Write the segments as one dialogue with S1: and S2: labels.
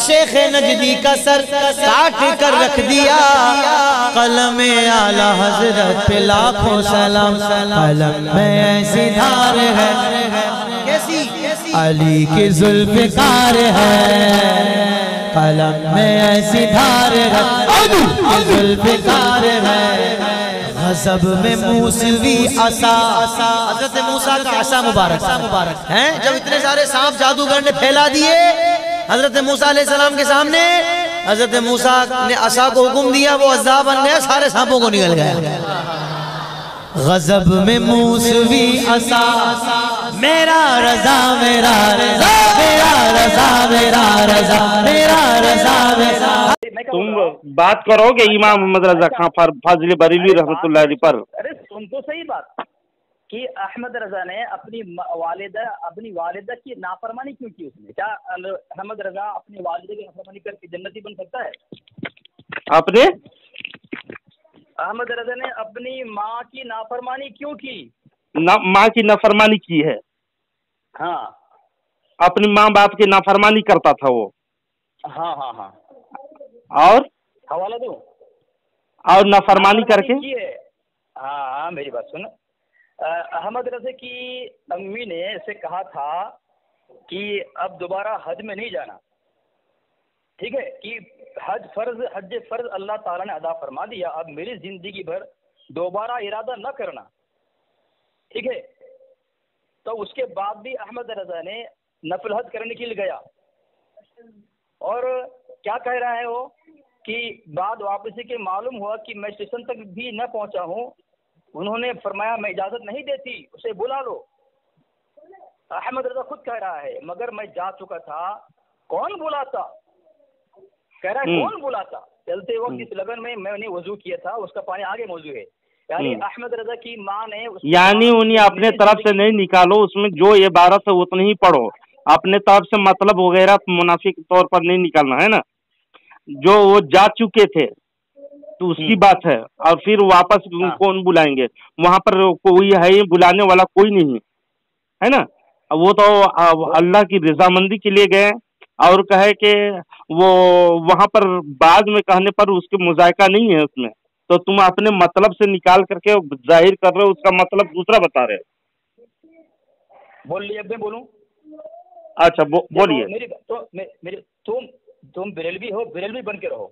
S1: शेख नजदी का सर काट कर रख दिया। कलम आला हजरत पे लाखों सलाम, कलम में ऐसी धार है, कैसी अली की जुल्फ़िकार है, कलम में ऐसी धार है, जुल्फ़िकार है। गज़ब में मूसवी असा, हज़रत मूसा का असा मुबारक है। जब इतने सारे सांप जादूगर ने फैला दिए हज़रत मूसा अलैहिस्सलाम के सामने, हज़रत मूसा ने असा को हुक्म दिया, वो अज़्ज़ा बन गया, सारे सांपों को निकल गया। गज़ब में मूसवी असा, मेरा रज़ा मेरा रज़ा, मेरा रज़ा मेरा रज़ा, मेरा रज़ा मेरा।
S2: तुम बात करोगे इमाम मोहम्मद रजा खां फाजिल बरेलवी रहमतुल्लाह अलैह पर?
S3: अरे सुन तो सही बात कि अहमद रजा ने अपनी वालिदा की नाफरमानी क्यों की? उसने क्या अहमद रजा अपनी वालिदा की नाफरमानी करके जन्नती बन सकता है?
S2: आपने
S3: अहमद रजा ने अपनी माँ की नाफरमानी क्यों की?
S2: माँ की नाफरमानी की है?
S3: हाँ,
S2: अपनी माँ बाप की नाफरमानी करता था वो।
S3: हाँ हाँ हाँ,
S2: और
S3: हवाला दो।
S2: और नाफरमानी करके
S3: हाँ हाँ, मेरी बात सुन। अहमद रजा की अम्मी ने इसे कहा था कि अब दोबारा हज में नहीं जाना, ठीक है, कि हज फर्ज अल्लाह ताला ने अदा फरमा दिया, अब मेरी जिंदगी भर दोबारा इरादा न करना, ठीक है। तो उसके बाद भी अहमद रजा ने नफल हज करने के लिए गया, और क्या कह रहा है वो कि बाद वापसी के मालूम हुआ कि मैं स्टेशन तक भी न पहुंचा हूं, उन्होंने फरमाया मैं इजाजत नहीं देती, उसे बुला लो। अहमद रजा खुद कह रहा है मगर मैं जा चुका था, कौन बुलाता? कह रहा है कौन बुलाता? चलते वक्त इस लगन में मैंने वजू किया था, उसका पानी आगे मौजूद है। यानी अहमद रजा की माँ ने
S2: यानी उन्हें अपने तरफ से नहीं निकालो, उसमें जो इबारत है उतनी ही पढ़ो, अपने तरफ से मतलब वगैरह मुनाफिक तौर पर नहीं निकालना है ना। जो वो जा चुके थे तो उसकी बात है, और फिर वापस कौन बुलाएंगे? वहां पर कोई है ही बुलाने वाला, कोई नहीं है ना। वो तो अल्लाह की रजामंदी के लिए गए, और कहे कि वो वहां पर बाद में कहने पर उसके मुजायका नहीं है उसमें, तो तुम अपने मतलब से निकाल करके जाहिर कर रहे हो, उसका मतलब दूसरा बता रहे हो।
S3: बोलिए, अब मैं बोलूं?
S2: अच्छा बोलिए।
S3: तुम बरेलवी हो, बरेलवी बन के रहो।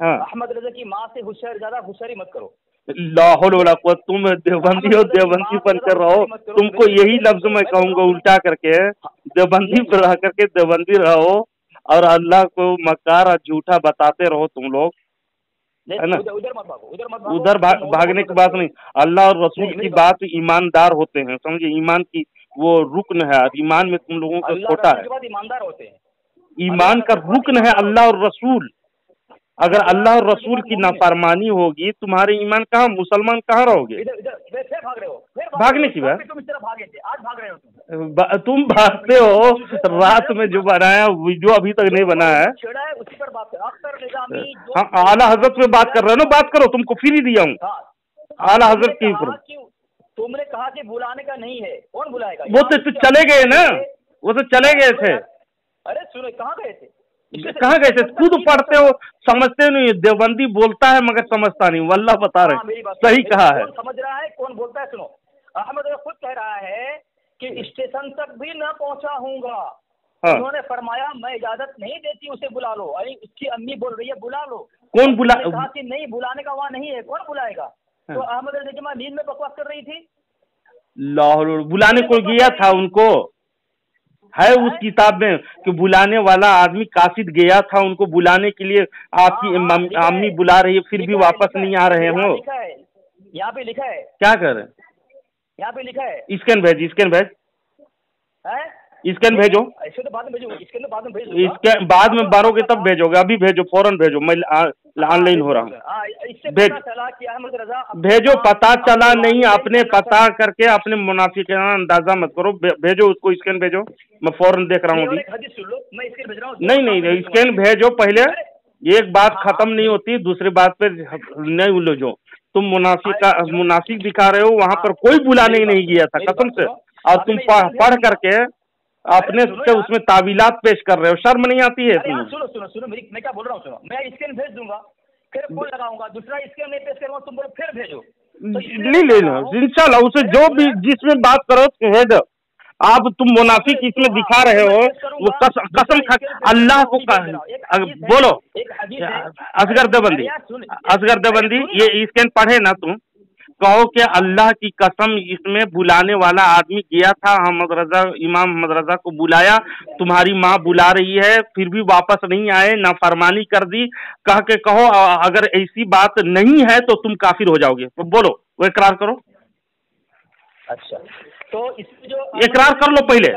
S2: हाँ।
S3: अहमद रजा की माँ से ज्यादा होशियारी मत करो।
S2: लाहौल वाला को तुम देवबंदी हो, देवबंदी बन कर रहो। तुमको यही लफ्ज मैं कहूँगा उल्टा करके, देवबंदी पर रह करके देवबंदी रहो, और अल्लाह को मक्कार और झूठा बताते रहो तुम लोग, है ना। उधर भागने की बात नहीं, अल्लाह और रसूल की बात ईमानदार होते हैं, समझे। ईमान की वो रुकन है, ईमान में तुम लोगों का छोटा है।
S3: ईमानदार होते हैं,
S2: ईमान का रुकन है अल्लाह और रसूल। अगर अल्लाह और रसूल की नाफरमानी होगी, तुम्हारे ईमान कहाँ, मुसलमान कहाँ रहोगे?
S3: भाग रहे हो,
S2: भागने की बात,
S3: तुम इस तरह भागे थे, आज भाग रहे हो
S2: तुम भागते हो। रात में जो बनाया वीडियो अभी तक नहीं बना है,
S3: उसी पर बात कर।
S2: हाँ, आला हजरत पे बात कर रहे हो ना, बात करो, तुमको फ्री दिया हूँ। आला हजरत की
S3: तुमने कहा कि बुलाने का नहीं है, कौन बुलाएगा?
S2: वो तो चले गए ना, वो तो चले गए थे।
S3: अरे सुनो, कहाँ गए थे?
S2: कहाँ गए थे? खुद पढ़ते हो, समझते नहीं। देवबंदी बोलता है मगर समझता नहीं, वल्लाह बता रहे, सही कहा है।
S3: समझ रहा है, कौन बोलता है? सुनो, अहमद खुद कह रहा है कि स्टेशन तक भी न पहुंचा हूँगा। हाँ। उन्होंने फरमाया मैं इजाजत नहीं देती, उसे बुला लो। अरे उसकी अम्मी बोल रही है बुला लो।
S2: कौन बुला?
S3: कहा कि नहीं, बुलाने का वहाँ नहीं है, कौन बुलाएगा? हाँ। तो अहमद की माँ नींद में बकवास कर रही थी।
S2: लाहौर बुलाने को गया था उनको, है उस किताब में कि बुलाने वाला आदमी कासिद गया था उनको बुलाने के लिए, आपकी अम्मी बुला रही है, फिर भी वापस नहीं आ रहे हो।
S3: यहाँ पे लिखा है।
S2: क्या कर?
S3: यहाँ पे लिखा है।
S2: स्कैन भेज, स्कैन भेज, स्कैन भेजो।
S3: तो बाद में भेजो,
S2: इसके बाद में बारोगे तब भेजोगे, अभी भेजो, फौरन भेजो, मैं ऑनलाइन हो रहा हूँ। भेजो, पता चला नहीं, अपने पता करके अपने मुनाफिकाना अंदाजा मत करो। भेजो उसको, स्कैन भेजो, मैं फौरन देख रहा हूँ अभी। नहीं, स्कैन भेजो पहले। एक बात खत्म नहीं होती, दूसरी बात पे नहीं उलझो। तुम मुनाफिक दिखा रहे हो, वहाँ पर कोई बुलाने नहीं गया था कसम से, और तुम पढ़ करके अपने से उसमें तावीलात पेश कर रहे हो, शर्म नहीं आती है इसमें?
S3: सुनो सुनो सुनो, मैं क्या बोल रहा हूँ सुनो, मैं स्कैन भेज दूंगा, फिर फोन लगाऊंगा, दूसरा स्कैन नहीं पेश करूंगा, तुम बोलो फिर भेजो, तो
S2: नहीं ले लो इंशाल्लाह, उसे जो भी जिसमें बात करो कह दो। आप तुम मुनाफिक इसमें दिखा रहे हो, वो कसम खा अल्लाह को बोलो। असगर देवबंदी ये स्कैन पढ़े ना तुम, कहो कि अल्लाह की कसम इसमें बुलाने वाला आदमी गया था, इमाम मोहम्मद रजा को बुलाया, तुम्हारी माँ बुला रही है फिर भी वापस नहीं आए, नाफरमानी कर दी, कह के कहो अगर ऐसी बात नहीं है तो तुम काफिर हो जाओगे। तो बोलो, वो इकरार करो।
S3: अच्छा, तो इसमें जो
S2: इकरार कर लो, पहले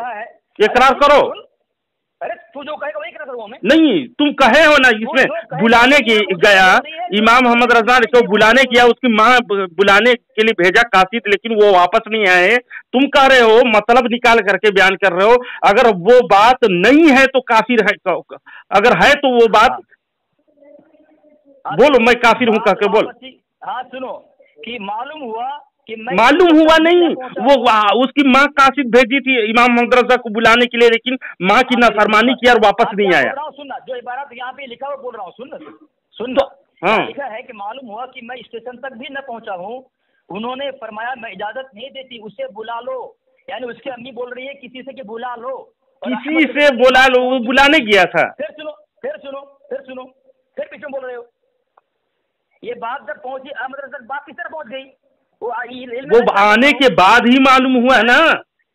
S2: इकरार करो।
S3: अरे तू जो कहेगा वही इकरार करूंगा मैं।
S2: नहीं, तुम कहे हो ना, इसमें बुलाने की गया इमाम मोहम्मद रजा को बुलाने किया, उसकी माँ बुलाने के लिए भेजा कासिद, लेकिन वो वापस नहीं आए। तुम कह रहे हो, मतलब निकाल करके बयान कर रहे हो, अगर वो बात नहीं है तो काफिर है, अगर है तो वो बात बोलो, मैं काफिर हूँ कह के बोल।
S3: हाँ सुनो, कि
S2: मालूम हुआ नहीं, वो उसकी माँ कासिद भेजी थी इमाम मोहम्मद रजा को बुलाने के लिए, लेकिन माँ की नाफरमानी की और वापस नहीं आया।
S3: सुनना, जो इबारत यहाँ पे लिखा हुआ बोल रहा हूँ, सुन
S2: तो हाँ,
S3: लिखा है कि मालूम हुआ कि मैं स्टेशन तक भी न पहुंचा हूँ, उन्होंने फरमाया मैं इजाजत नहीं देती, उसे बुला लो, यानी उसकी अम्मी बोल रही है किसी से कि बुला लो,
S2: किसी से बुला लो, वो बुलाने गया था।
S3: फिर सुनो फिर पीछे बोल रहे हो, ये बात जब पहुंची अहमद रजा, बात किस तरह पहुंच गई?
S2: वो आने के बाद ही मालूम हुआ है ना,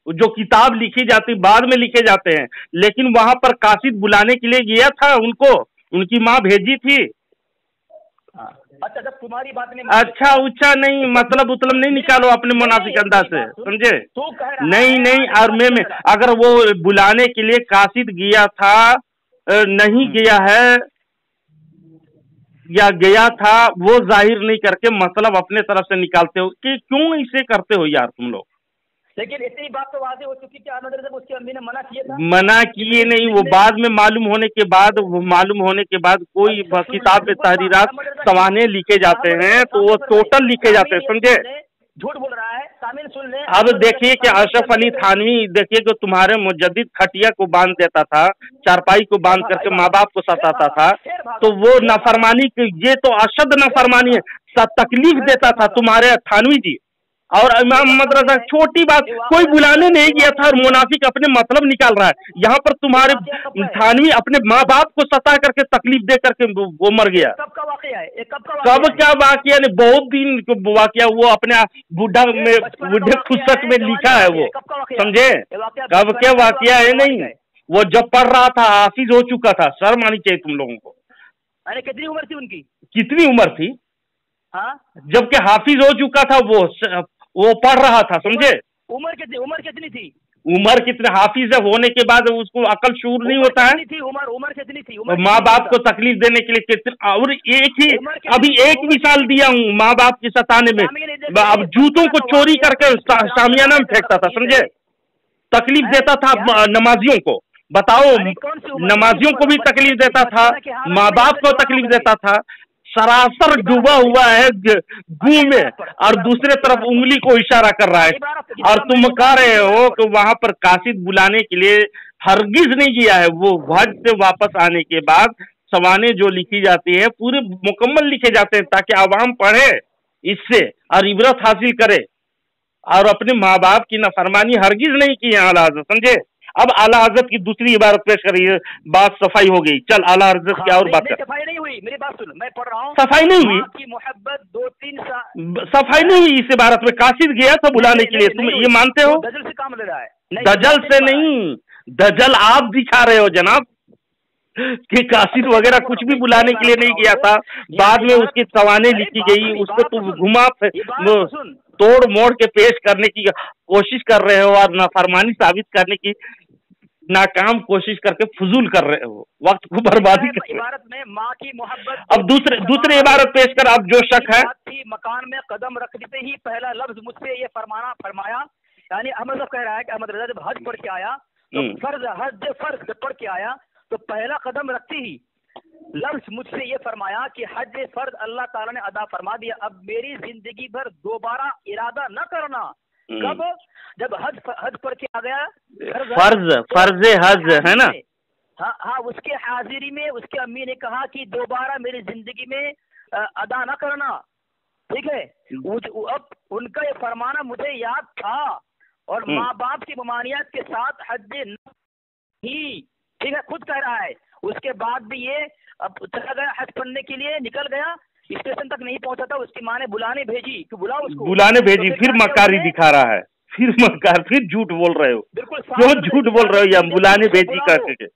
S2: जो किताब लिखी जाती बाद में लिखे जाते हैं, लेकिन वहां पर कासिद बुलाने के लिए गया था, उनको उनकी माँ भेजी थी।
S3: अच्छा, जब तुम्हारी बात नहीं,
S2: अच्छा उच्चा नहीं, मतलब उतलम नहीं निकालो अपने मुनाफिक अंदाज से, समझे? नहीं, और मैं अगर वो बुलाने के लिए कासिद गया था, नहीं गया है या गया था, वो जाहिर नहीं करके मतलब अपने तरफ से निकालते हो कि क्यों इसे करते हो यार तुम लोग?
S3: लेकिन इतनी बात तो वाज़ेह हो चुकी कि अहमद रजा को उसकी अम्मी ने मना किया था।
S2: मना किए नहीं, वो बाद में मालूम होने के बाद कोई किताब में तहरीरात सवाने लिखे जाते हैं, तो वो टोटल लिखे जाते हैं, समझे?
S3: झूठ बोल रहा है, सामिन सुन ले।
S2: अब देखिए कि अशरफ अली थानवी, देखिए कि तुम्हारे मुजद्दिद खटिया को बांध देता था, चारपाई को बांध करके माँ बाप को सताता था, तो वो नाफरमानी, ये तो अशद नाफरमानी है, तकलीफ देता था तुम्हारे थानवी जी। और इमाम मोहम्मद रजा छोटी बात, कोई बुलाने नहीं गया था और मुनाफिक अपने मतलब निकाल रहा है। यहाँ पर तुम्हारे थानवी अपने माँ बाप को सता करके तकलीफ दे करके वो मर गया।
S3: कब का वाकया है?
S2: कब क्या वाकया नहीं, बहुत दिन वाकया, वो अपने बुढ़े खुशक में लिखा है, वो समझे? कब क्या वाकया है? नहीं, वो जब पढ़ रहा था, हाफिज हो चुका था। शर्म आनी चाहिए तुम लोगों को।
S3: अरे कितनी उम्र थी उनकी?
S2: कितनी उम्र थी?
S3: हाँ,
S2: जबकि हाफिज हो चुका था, वो पढ़ रहा था, समझे?
S3: उम्र कितनी थी?
S2: उम्र कितने, हाफिज होने के बाद उसको अकल शूर नहीं होता है?
S3: उम्र कितनी थी?
S2: माँ बाप को तकलीफ देने के लिए कितने, और अभी एक मिसाल दिया हूँ माँ बाप की सताने में। अब जूतों को चोरी करके शामियाना में फेंकता था, समझे? तकलीफ देता था नमाजियों को। बताओ, नमाजियों को भी तकलीफ देता था, माँ बाप को तकलीफ देता था। सरासर डूबा हुआ है गू में, और दूसरे तरफ उंगली को इशारा कर रहा है, और तुम कह रहे हो कि वहां पर कासिद बुलाने के लिए हरगिज नहीं किया है। वो हज से वापस आने के बाद सवाने जो लिखी जाती है पूरे मुकम्मल लिखे जाते हैं, ताकि आवाम पढ़े इससे और इबरत हासिल करे, और अपने माँ बाप की नाफरमानी हरगिज नहीं की है आला हज़रत, समझे? अब आला हज़रत की दूसरी इबारत पेश करिए, बात सफाई हो गई। चल आला हज़रत की और बात कर।
S3: सफाई नहीं हुई, मेरी बात सुन, मैं पढ़ रहा हूँ।
S2: सफाई नहीं हुई,
S3: की मोहब्बत 2-3 साल
S2: सफाई नहीं हुई इस इबारत में। कासिद गया था बुलाने के लिए, तुम ये मानते हो?
S3: दजल से काम ले रहा है।
S2: दजल से नहीं, दजल आप दिखा रहे हो जनाब, कि कासिद वगैरह कुछ भी बुलाने के लिए नहीं गया था। बाद में उसकी सवाने लिखी गई, उसको तुम घुमा तोड़ मोड़ के पेश करने की कोशिश कर रहे हो, और नाफरमानी साबित करने की नाकाम कोशिश करके फजूल कर रहे हो, वक्त को बर्बादी कर रहे हो।
S3: इबारत में माँ की मोहब्बत।
S2: अब दूसरे इबारत पेश कर, अब जो शक है।
S3: मकान में कदम रखते ही पहला लफ्ज मुझसे ये फरमाया, यानी अहमद कह रहा है कि अहमद रजा जब हज पढ़ के आया, तो फर्ज जब पढ़ के आया, तो पहला कदम रखते ही लफ्ज मुझसे ये फरमाया कि हज फर्ज अल्लाह ताला ने अदा फरमा दिया, अब मेरी जिंदगी भर दोबारा इरादा न करना कब? जब हज पर के आ गया,
S2: फर्ज हज है ना।
S3: हाँ हाँ, उसके हाजिरी में उसके अम्मी ने कहा कि दोबारा मेरी जिंदगी में अदा न करना, ठीक है। अब उनका ये फरमाना मुझे याद था, और माँ बाप की ममानियत के साथ हज ही, ठीक है, खुद कह रहा है। उसके बाद भी ये अब चला गया हज पढ़ने के लिए, निकल गया, स्टेशन तक नहीं पहुंचा था, उसकी माँ ने बुलाने भेजी कि बुलाओ उसको,
S2: बुलाने भेजी, फिर मक्कारी दिखा रहा है, फिर झूठ बोल रहे हो।
S3: बिल्कुल
S2: क्यों झूठ बोल रहे हो? या बुलाने भेजी करके,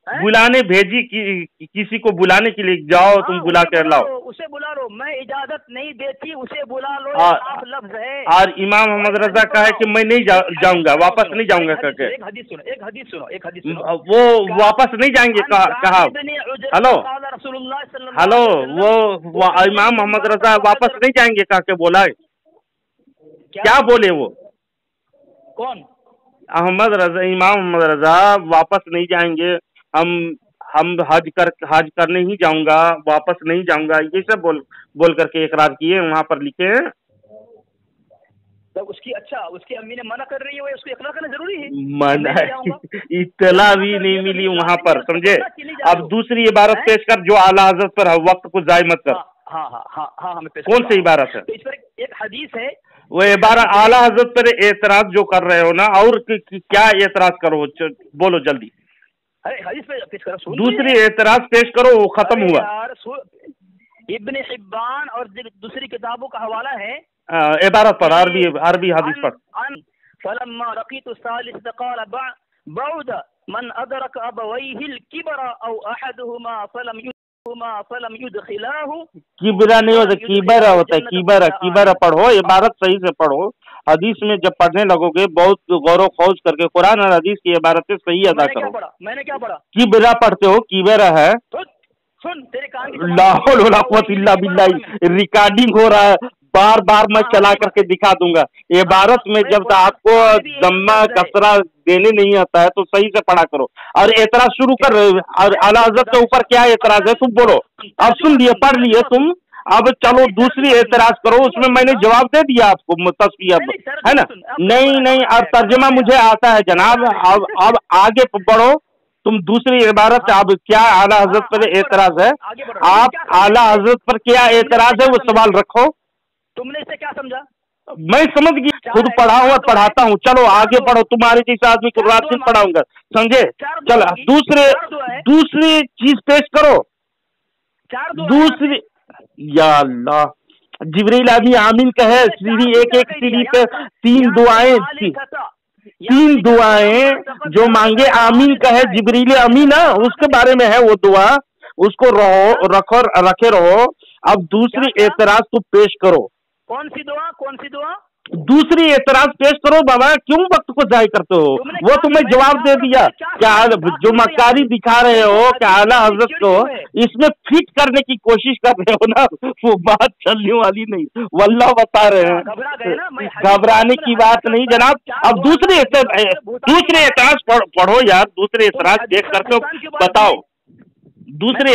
S2: बुलाने भेजी कि किसी को बुलाने के लिए जाओ, तुम बुला कर लाओ,
S3: उसे बुला लो, मैं इजाजत नहीं देती, उसे बुला लो, साफ लफ्ज है।
S2: और इमाम मोहम्मद रजा कहा है कि मैं नहीं जाऊंगा, वापस नहीं जाऊंगा करके।
S3: एक हदीस सुनो।
S2: वो वापस नहीं जाएंगे कहा। हेलो, वो इमाम मोहम्मद रजा वापस नहीं जाएंगे कहा के बोला है। क्या बोले वो?
S3: कौन?
S2: इमाम मोहम्मद रजा वापस नहीं जाएंगे, हम हज करने ही जाऊंगा, वापस नहीं जाऊंगा, ये सब बोल करके इकरार किए, वहाँ पर लिखे हैं।
S3: तो उसकी उसकी अम्मी ने मना कर रही है, उसको इकरार करना जरूरी है।
S2: मना इत्तला भी नहीं मिली वहाँ पर, समझे। अब दूसरी इबारत पेश कर जो आला हजरत पर वक्त को जाय मत कर।
S3: हाँ,
S2: कौन सी इबारत है?
S3: तो इस पर एक हदीस है,
S2: वो इबारत आला हजरत पर एतराज जो कर रहे हो ना, और क्या एतराज करो, बोलो जल्दी।
S3: अरे हदीस पे पेश करो,
S2: दूसरी एतराज पेश करो, वो खत्म हुआ।
S3: इब्ने हिब्बान और दूसरी किताबों का हवाला है,
S2: इबारत पर अरबी हदीस पर।
S3: फलम्मा रकीतु सालिस क़ाल बउद मन अदरक अबवैहिल किबरा औ अहदहुमा फलम युदखिलाहु।
S2: किबरा नहीं होता, कीबरा होता है, कीबरा पढ़ो, इबारत सही से पढ़ो। हदीस में जब पढ़ने लगोगे बहुत गौरव खौज करके कुरान और हदीस की इबारतें सही अदा करो।
S3: मैंने क्या पढ़ा?
S2: किबरा पढ़ते हो, कीबरा है।
S3: सुन तेरे कान की
S2: ला हौला वला कुव्वता इल्ला बिल्लाह, रिकॉर्डिंग हो रहा है, बार मैं चला करके दिखा दूंगा। इबारत में जब तक आपको जम्मा कसरा देने नहीं आता है तो सही से पढ़ा करो। और एतराज शुरू कर, और आला हज़रत के ऊपर क्या एतराज है तुम बोलो। अब सुन लिए, पढ़ लिए तुम, अब चलो दूसरी एतराज करो। उसमें मैंने जवाब दे दिया आपको, तस्वीर है ना। नहीं, अब तर्जमा मुझे आता है जनाब। अब आगे बढ़ो तुम, दूसरी इबारत। अब क्या आला हज़रत पर एतराज है? आप आला हज़रत पर क्या एतराज है वो सवाल रखो।
S3: तुमने इसे क्या समझा?
S2: मैं समझ गया, खुद पढ़ा हुआ पढ़ाता हूँ। चलो आगे बढ़ो, तुम्हारे जैसे आदमी को रात दिन पढ़ाऊंगा, समझे। चलो दूसरी चीज पेश करो। दूसरी, या अल्लाह, जिब्रील अभी आमीन कहे, सीढ़ी एक सीढ़ी पे तीन दुआएं जो मांगे आमीन कहे जिब्रील अमीन, उसके बारे में है वो दुआ, उसको रखे रहो। अब दूसरी एतराज तो पेश करो।
S3: कौन सी दुआ?
S2: दूसरी एतराज पेश करो बाबा, क्यों वक्त को जाय करते हो? वो तुम्हें जवाब दे दिया। क्या जो मक्कारी दिखा रहे हो क्या आला हज़रत को इसमें फिट करने की कोशिश कर रहे हो ना, वो बात चलने वाली नहीं। वल्लाह बता रहे हैं, घबराने की बात नहीं जनाब। अब दूसरी एतराज पढ़ो यार, दूसरे एतराज देख करके बताओ। दूसरे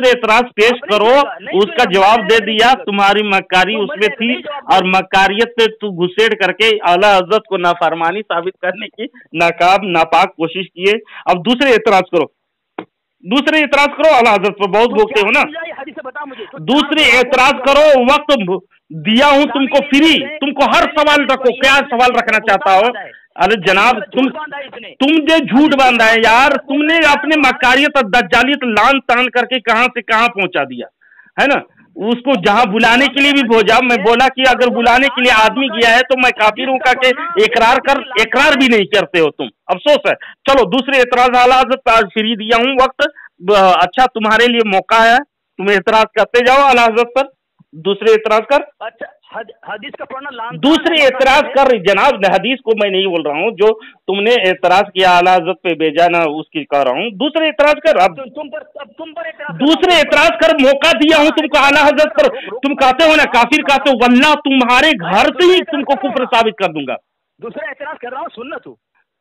S2: एतराज पेश करो। उसका जवाब दे दिया, तुम्हारी मक्कारी उसमें थी और मक्कारियत पे तू घुसेड़ करके आला हज़रत को नाफरमानी साबित करने की नापाक कोशिश किए। अब दूसरे एतराज करो आला हज़रत पर, बहुत भोगते हो ना। दूसरे एतराज करो, वक्त दिया हूँ तुमको फ्री, तुमको हर सवाल रखो, क्या सवाल रखना चाहता हो। अरे जनाब तुम जो झूठ बांधा है यार, तुमने अपने मक्कारियत और दज्जालियत लान तान करके कहां से कहां पहुंचा दिया है ना। उसको जहां बुलाने के लिए भी भेजा, मैं बोला कि अगर बुलाने के लिए आदमी गया है तो मैं काफिर हूं का के इकरार भी नहीं करते हो तुम, अफसोस है। चलो दूसरे एतराज आला हज़रत फ्री दिया हूं वक्त, अच्छा तुम्हारे लिए मौका है, तुम एतराज करते जाओ आला हज़रत पर। दूसरे एतराज कर।
S3: अच्छा हदीस का पढ़ना
S2: दूसरी एतराज कर जनाब, हदीस को मैं नहीं बोल रहा हूँ, जो तुमने एतराज किया आला हज़रत पे भेजा ना, उसकी कह रहा हूँ। दूसरे एतराज कर। अब तुम पर दूसरे एतराज कर, मौका दिया हूँ तुमको आला हज़रत पर। तुम कहते हो ना काफिर कहते हो, वल्लाह तुम्हारे घर से ही तुमको कुफ्र साबित कर दूंगा।
S3: दूसरा एतराज कर रहा हूँ, सुन ना तू।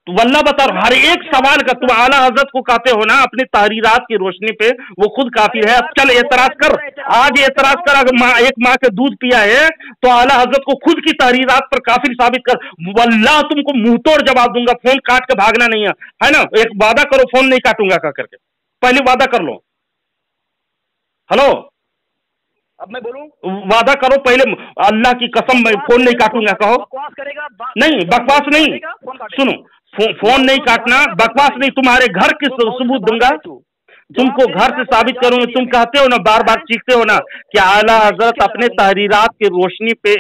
S2: वल्लाह बता रहा हूं, हर एक सवाल का तुम आला हजरत को कहते हो ना अपनी तहरीरात की रोशनी पे वो खुद काफिर है। चल एतराज कर, आज एतराज कर। अगर एक माँ के दूध पिया है तो आला हजरत को खुद की तहरीरात पर काफिर साबित कर। वल्लाह तुमको मुंह तोड़ जवाब दूंगा, फोन काट के भागना नहीं है ना। एक वादा करो, फोन नहीं काटूंगा कह करके, पहले वादा कर लो। हेलो,
S3: अब मैं बोलूं?
S2: वादा करो पहले, अल्लाह की कसम मैं फोन नहीं काटूंगा, कहो।
S3: बकवास करेगा?
S2: नहीं बकवास नहीं, सुनो, फोन नहीं काटना, बकवास नहीं। तुम्हारे घर के सबूत दूंगा, तुमको घर से साबित करूंगा। तुम कहते हो ना, बार बार चीखते हो ना कि आला हजरत अपने तहरीरात की रोशनी पे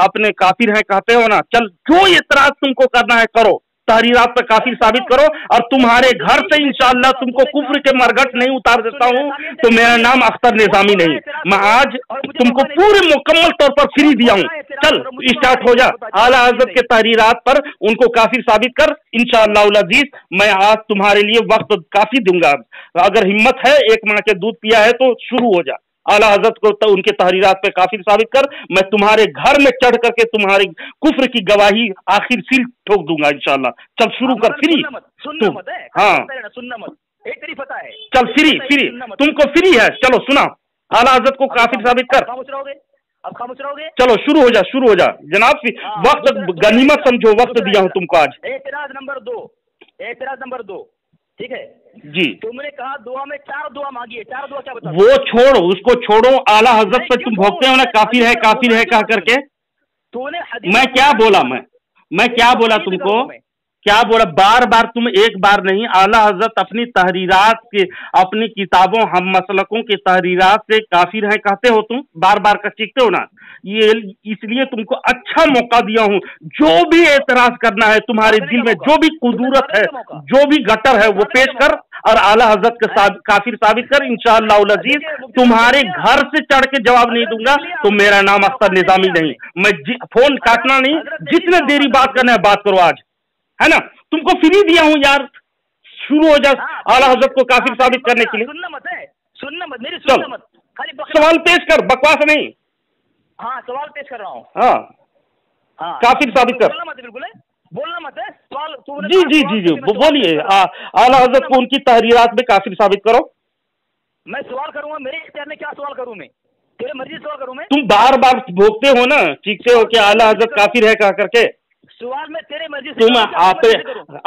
S2: अपने काफिर है, कहते हो ना। चल, जो एतराज तुमको करना है करो, तहरीरात पर काफिर साबित करो, और तुम्हारे घर से इंशाअल्लाह तुमको कुफ्र के मरघट नहीं उतार देता हूं तो मेरा नाम अख्तर निजामी नहीं। मैं आज तुमको पूरे मुकम्मल तौर पर फ्री दिया हूं। चल स्टार्ट हो जा, आला हजरत के तहरीरात पर उनको काफिर साबित कर। इंशाअल्लाह अजीज मैं आज तुम्हारे लिए वक्त काफी दूंगा। अगर हिम्मत है, एक माँ के दूध पिया है तो शुरू हो जा। आला हजरत को तो उनके तहरीरात पे काफिर साबित कर। मैं तुम्हारे घर में चढ़ करके तुम्हारी कुफ्र की गवाही आखिर सील ठोक दूंगा इंशाअल्लाह। चल शुरू कर, फ्री।
S3: सुनना मत है,
S2: हाँ
S3: सुनना मत, एक तेरी पता है।
S2: चल फ्री, तुमको फ्री है, चलो सुना। आला हजरत को काफिर साबित कर।
S3: अब खामोश रहोगे?
S2: चलो शुरू हो जा, शुरू हो जा जनाब। वक्त गनीमत समझो, वक्त दिया हूं तुमको आज।
S3: एतराज नंबर 2, एतराज नंबर 2, ठीक है
S2: जी।
S3: तुमने कहा दुआ में 4 दुआ मांगी है, 4 दुआ क्या बता?
S2: वो छोड़ो, उसको छोड़ो। आला हजरत पर तुम भोगते हो ना काफिर है कह करके।
S3: तूने
S2: मैं क्या बोला, मैं क्या बोला तुमको, क्या बोला? बार बार तुम, एक बार नहीं, आला हजरत अपनी तहरीरात के, अपनी किताबों हम मसलकों की तहरीरात से काफिर है कहते हो तुम, बार बार का चीखते हो ना। ये इसलिए तुमको अच्छा मौका दिया हूं। जो भी एतराज करना है तुम्हारे दिल में, जो भी कुदूरत है, जो भी गटर है, वो पेश कर और आला हजरत के काफिर साबित कर। इंशाअल्लाह अजीज तुम्हारे घर से चढ़ के जवाब नहीं दूंगा तो मेरा नाम अख्तर निजामी नहीं। मैं फोन काटना नहीं, जितने देरी बात करना है बात करो आज, है ना। तुमको फ्री दिया हूं यार, शुरू हो जा आला हजरत को काफिर साबित करने के लिए।
S3: सुनना मत है, सुनना मत, मेरी सुनना मत, खाली
S2: सवाल पेश कर, बकवास नहीं।
S3: हाँ सवाल पेश कर रहा हूँ।
S2: हाँ काफिर साबित कर।
S3: बोलना मत, बिल्कुल है, बोलना मत है। सवाल
S2: जी जी जी जी बोलिए। आला हजरत को उनकी तहरीरात में काफिर साबित करो।
S3: मैं सवाल करूंगा, मेरे इख्तियार में क्या सवाल करूं मैं? तेरे मर्जी सवाल करूं मैं?
S2: तुम बार बार भोगते हो ना, चीखते हो कि आला हजरत काफिर है कह करके।
S3: सवाल में तेरे मर्जी से,
S2: तुम आप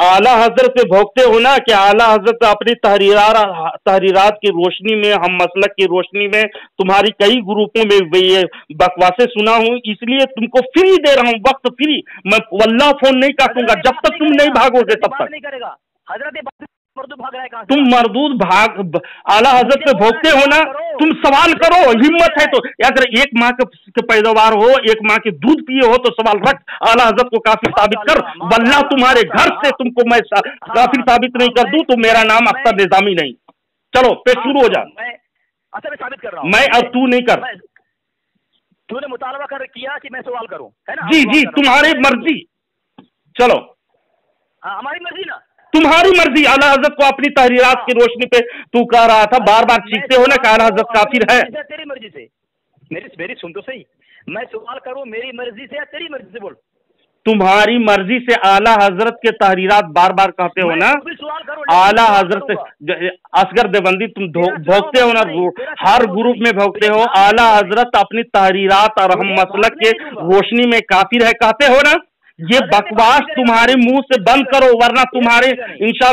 S2: आला हजरत पे भोगते हो ना कि आला हजरत अपनी तहरीरात की रोशनी में, हम मसलक की रोशनी में, तुम्हारी कई ग्रुपों में ये बकवासें सुना हूं, इसलिए तुमको फ्री दे रहा हूं, वक्त फ्री। मैं वल्लाह फोन नहीं काटूंगा जब तक तुम नहीं भागोगे, तब तक
S3: नहीं करेगा। हजरत मरदूद भाग रहा है कहां?
S2: तुम मरदूद भाग आला हजरत पे भोगते हो ना। तुम सवाल करो, हिम्मत है तो। अगर एक माँ के पैदावार हो, एक माँ के दूध पिए हो तो सवाल रख, आला हजरत को काफिर साबित कर। वल्लाह तुम्हारे घर से तुमको मैं काफिर साबित नहीं कर दूं तो मेरा नाम अख्तर निजामी नहीं। चलो पे शुरू हो जा।
S3: अच्छा मैं साबित कर रहा हूँ।
S2: मैं अब तू नहीं कर।
S3: तूने मुतालबा कर किया कि मैं सवाल करूं, है ना?
S2: जी जी तुम्हारी मर्जी। चलो
S3: हमारी मर्जी ना,
S2: तुम्हारी मर्जी। आला हजरत को अपनी तहरीरात की रोशनी पे तू कह रहा था, बार बार चीखते हो ना कि आला हजरत काफिर है।
S3: तेरी मर्जी से, मेरी सुन तो सही। मैं सवाल करूं मेरी मर्जी से या तेरी मर्जी से? बोल।
S2: तुम्हारी मर्जी से आला हजरत के तहरीरात बार बार कहते हो ना। आला हजरत असगर देवबंदी तुम भोगते हो ना, हर ग्रुप में भोगते हो। आला हजरत अपनी तहरीरात और हम मसलक के रोशनी में काफिर है कहते हो ना। ये बकवास तुम्हारे मुंह से बंद करो, वरना तुम्हारे इंशाअल्लाह